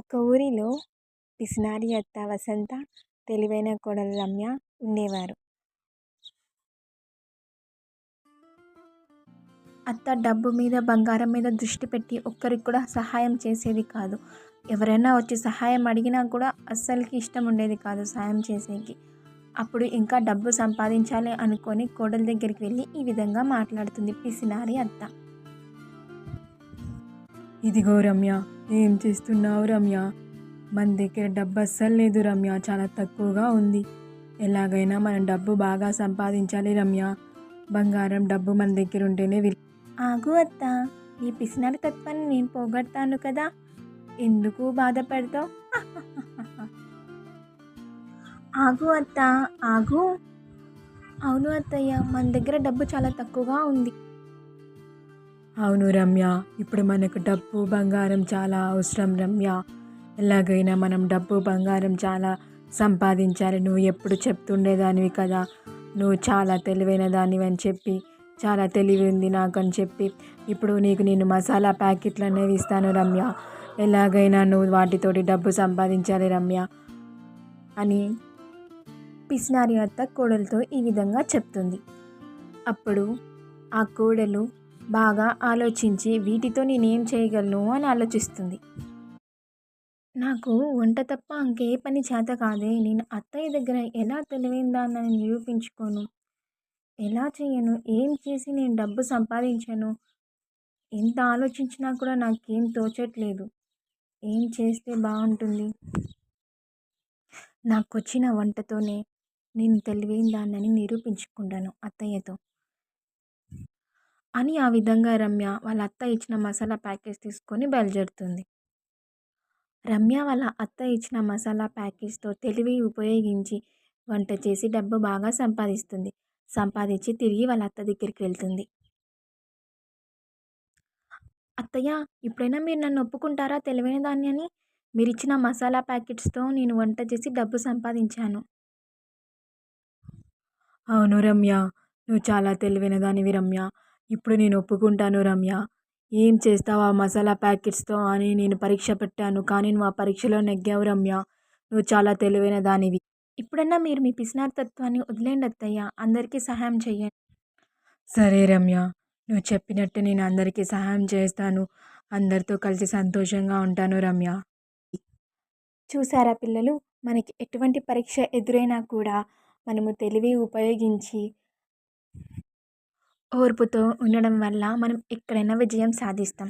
ఒక ఊరిలో పిసినారి అత్త వసంత, తెలివైన కోడలు రమ్య ఉండేవారు. అత్త డబ్బు మీద, బంగారం మీద దృష్టి పెట్టి ఒక్కరికి కూడా సహాయం చేసేది కాదు. ఎవరైనా వచ్చి సహాయం అడిగినా కూడా అస్సలకి ఇష్టం ఉండేది కాదు సాయం చేసేకి. అప్పుడు ఇంకా డబ్బు సంపాదించాలి అనుకొని కోడలి దగ్గరికి వెళ్ళి ఈ విధంగా మాట్లాడుతుంది పిసినారి అత్త. ఇదిగో రమ్య, ఏం చేస్తున్నావు రమ్య? మన దగ్గర డబ్బు అస్సలు లేదు రమ్య, చాలా తక్కువగా ఉంది. ఎలాగైనా మనం డబ్బు బాగా సంపాదించాలి రమ్య. బంగారం డబ్బు మన దగ్గర ఉంటేనే ఆగు అత్త, నీ పిసినారి తత్వాన్ని నేను పోగొడతాను కదా, ఎందుకు బాధపడతావు? ఆగు అత్త, ఆగు. అవును అత్తయ్య, మన దగ్గర డబ్బు చాలా తక్కువగా ఉంది. అవును రమ్య, ఇప్పుడు మనకు డబ్బు బంగారం చాలా అవసరం రమ్య. ఎలాగైనా మనం డబ్బు బంగారం చాలా సంపాదించాలి. నువ్వు ఎప్పుడు చెప్తుండేదానివి కదా, నువ్వు చాలా తెలివైన దానివి అని చెప్పి, చాలా తెలివి ఉంది నాకు అని చెప్పి, ఇప్పుడు నేను మసాలా ప్యాకెట్లు అనేవి ఇస్తాను రమ్య. ఎలాగైనా నువ్వు వాటితోటి డబ్బు సంపాదించాలి రమ్య అని పిసినారి అత్త కోడలతో ఈ విధంగా చెప్తుంది. అప్పుడు ఆ కోడలు బాగా ఆలోచించి వీటితో నేనేం చేయగలను అని ఆలోచిస్తుంది. నాకు వంట తప్ప ఇంకే పని చేత కాదే, నేను అత్తయ్య దగ్గర ఎలా తెలివైందానని నిరూపించుకోను, ఎలా చేయను, ఏం చేసి నేను డబ్బు సంపాదించను, ఎంత ఆలోచించినా కూడా నాకేం తోచట్లేదు, ఏం చేస్తే బాగుంటుంది, నాకు వచ్చిన వంటతోనే నేను తెలివైందానని నిరూపించుకుంటాను అత్తయ్యతో అని ఆ విధంగా రమ్య వాళ్ళ అత్త ఇచ్చిన మసాలా ప్యాకెట్స్ తీసుకొని బయలుదేరుతుంది. రమ్య వాళ్ళ అత్త ఇచ్చిన మసాలా ప్యాకెట్స్తో తెలివి ఉపయోగించి వంట చేసి డబ్బు బాగా సంపాదిస్తుంది. సంపాదించి తిరిగి వాళ్ళ అత్త దగ్గరికి వెళ్తుంది. అత్తయ్య, ఇప్పుడైనా మీరు నన్ను ఒప్పుకుంటారా తెలివైన దాన్ని అని? మీరు ఇచ్చిన మసాలా ప్యాకెట్స్తో నేను వంట చేసి డబ్బు సంపాదించాను. అవును రమ్య, నువ్వు చాలా తెలివైన దానివి రమ్య. ఇప్పుడు నేను ఒప్పుకుంటాను రమ్య. ఏం చేస్తావు ఆ మసాలా ప్యాకెట్స్తో అని నేను పరీక్ష పెట్టాను, కానీ నువ్వు ఆ పరీక్షలో నెగ్గావు రమ్య. నువ్వు చాలా తెలివైన దానివి. ఇప్పుడన్నా మీరు మీ పిసినారి తత్వాన్ని వదిలేండి అత్తయ్య, అందరికీ సహాయం చెయ్యండి. సరే రమ్య, నువ్వు చెప్పినట్టు నేను అందరికీ సహాయం చేస్తాను. అందరితో కలిసి సంతోషంగా ఉంటాను రమ్య. చూసారా పిల్లలు, మనకి ఎటువంటి పరీక్ష ఎదురైనా కూడా మనము తెలివి ఉపయోగించి ఓర్పుతో ఉండడం వల్ల మనం ఎక్కడైనా విజయం సాధిస్తాం.